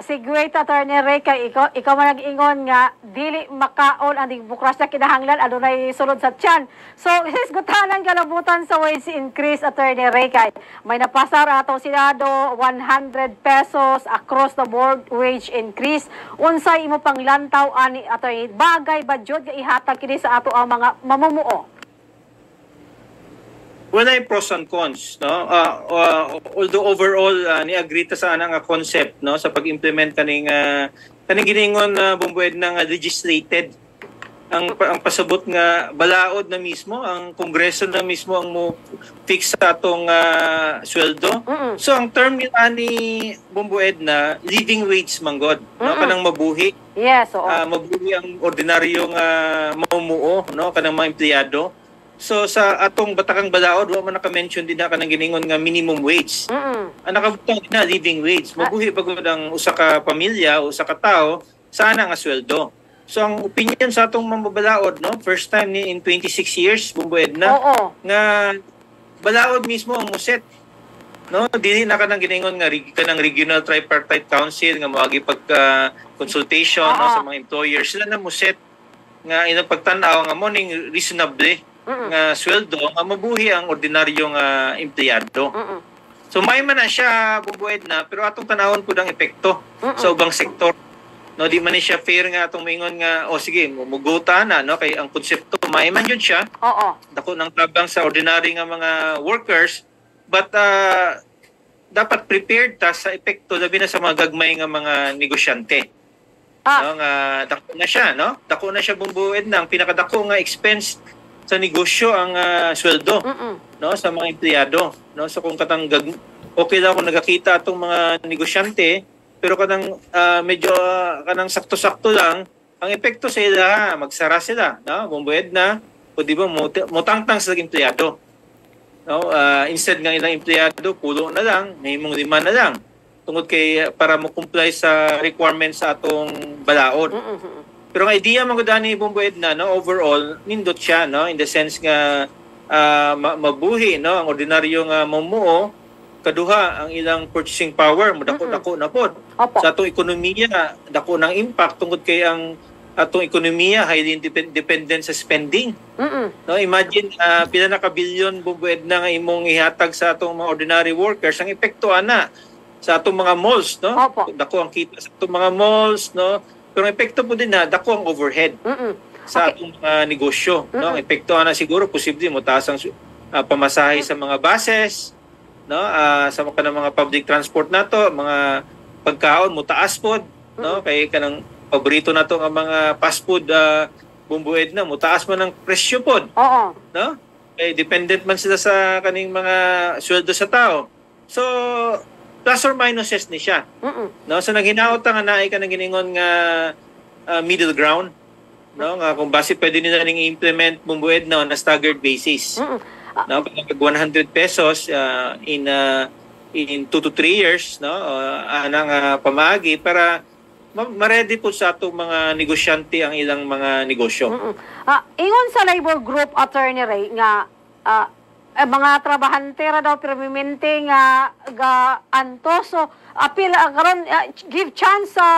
Sigway Attorney Ray, kay ikaw man nag-ingon nga dili makaon ang demokrasya kinahanglan adunay sulod sa tiyan. So hisgutanan kalabutan sa wage increase, Attorney Ray, kay may napasar atong Senado 100 pesos across the board wage increase. Unsay imo panglantaw ani, Attorney? Bagay ba jud nga ihatag kini sa ato ang mga mamumuo? Wala yung pros and cons, no? Although overall ni-agree ta sa anang concept, no, sa pag-implement kaning giningon bumbued ng legislated ang pasabot nga balaod na mismo ang Kongreso na mismo ang mo fix sa atong sweldo. So ang term ni bumbued na living wage manggod, no, kanang mabuhi. Yes, oo. Mabuhi ang ordinaryong mamumuo, no, kanang mga empleyado. So sa atong batakang balaod, wa man naka-mention din na kanang giningon nga minimum wage. Ang nakabutang na living wage. Mabuhi pagod ang usa ka pamilya, usa ka tao, sana nga sweldo. So ang opinion sa atong mambabalaod, no, first time ni in 26 years bumbued na nga balaod mismo ang muset. No, dili na kanang giningon nga kanang regional tripartite council nga moagi pagka consultation no, sa mga employers, sila na muset nga ilang pagtan-aw nga morning reasonably nga sweldo nga mabuhi ang ordinaryong empleyado. So may man na siya bubued na, pero atong tanawon pud ang epekto sa ubang sektor. No, di man ni siya fair nga atong mingon nga sige muguta na, no, kay ang konsepto may man yun siya. Dako nang tabang sa ordinary nga mga workers, but dapat prepared ta sa epekto labi na sa mga gagmay nga mga negosyante. No, nga dako na siya, no? Dako na siya bumbued na ang pinakadako nga expense sa negosyo ang sweldo, no, sa mga empleyado, no. So kung katang okay lang kung nagakita atong mga negosyante, pero kanang medyo kanang sakto-sakto lang ang epekto sa ila, magsara sila, no, bumbued na o di ba mutangtang sa empleyado, no. Instead ng ilang empleyado pulo na lang, may mong lima na lang tungod kay para mo comply sa requirements sa atong balaod. Pero ang idea magudani bumbued na, no, overall nindot siya, no, in the sense nga mabuhi, no, ang ordinaryong mamumuo, kaduha ang ilang purchasing power dako na pod sa atong ekonomiya, dako ng impact tungod kay ang atong ekonomiya highly dependent sa spending. No, imagine pila na ka bilyon bumbued na nga imong ihatag sa atong mga ordinary workers, ang epekto ana sa atong mga malls, no. Dako ang kita sa atong mga malls, no. Pero ang epekto po din na dako ang overhead sa atong negosyo, no. Ang epekto na siguro posible mo taas ang pamasahe sa mga buses, no, sa mga public transport nato, mga pagkaon mo taas pod, no, kay kanang paborito nato ang mga fast food bumbued na mo taas man ang presyo pod. No? Kay dependent man sila sa kaning mga sweldo sa tao. So plus or minuses ni siya. No, so naghinaot nga naay ka nang giningon nga middle ground, no, nga kung base pwede nila ning implement bumbued na staggered basis. No, pag 100 pesos in 2 to 3 years, no, anang pamagi para ma-ready po sa atong mga negosyante ang ilang mga negosyo. Ingon sa labor group, Attorney Ray, nga mga trabahante ra daw permanente nga antoso apil karon give chance sa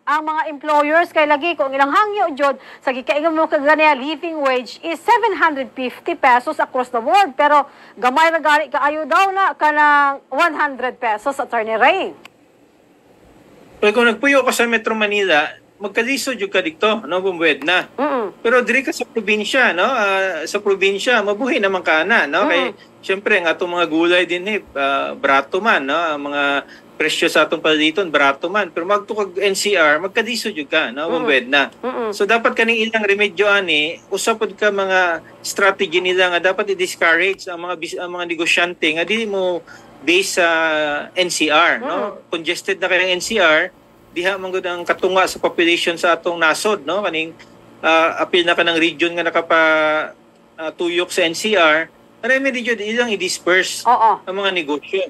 ang mga employers kay lagi kung ilang hangyo jud sa gikaingon mo kagani living wage is 750 pesos across the board, pero gamay ra gani kaayo daw na kanang 100 pesos, Attorney Ray. Kung nagpuyo ka sa Metro Manila, magkalisod yung ka dito, no, bumbued na. Pero diri ka sa probinsya, no, sa probinsya mabuhi naman ka na, no, kay syempre ang atong mga gulay din barato man, no, ang mga presyo sa atong paliton barato man, pero magtukag NCR magkalisod yung ka, no, bumbued na. So dapat kaning ilang remedyo ani usapod ka mga strategy nila nga dapat i-discourage ang mga negosyante nga dili mo based sa NCR, no, congested na kay NCR, diha man gud ang katunga sa population sa atong nasod, no, kaning apil na kanang region nga nakapa tuyok sa NCR, remedy jud ilang i-disperse ang mga negosyo.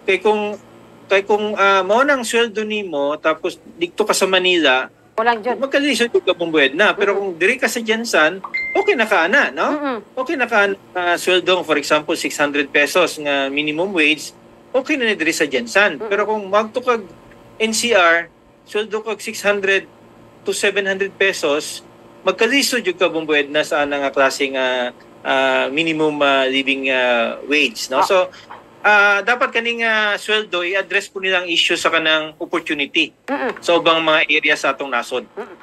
Kay kung mao nang sweldo nimo tapos dikto ka sa Manila, walang jud magkalisod ka bumbued na, pero kung diri ka sa Jensan, okay na ka na, no. Okay na ka sweldo, for example 600 pesos nga minimum wage, okay na ni diri sa Jensan. Pero kung magtukag NCR sweldo kag 600 to 700 pesos magkalisod jud ka bumbued na sa nga klaseng minimum living wage, no? So dapat kaning sweldo i-address po nilang issue sa kanang opportunity sa ubang mga area sa atong nasod.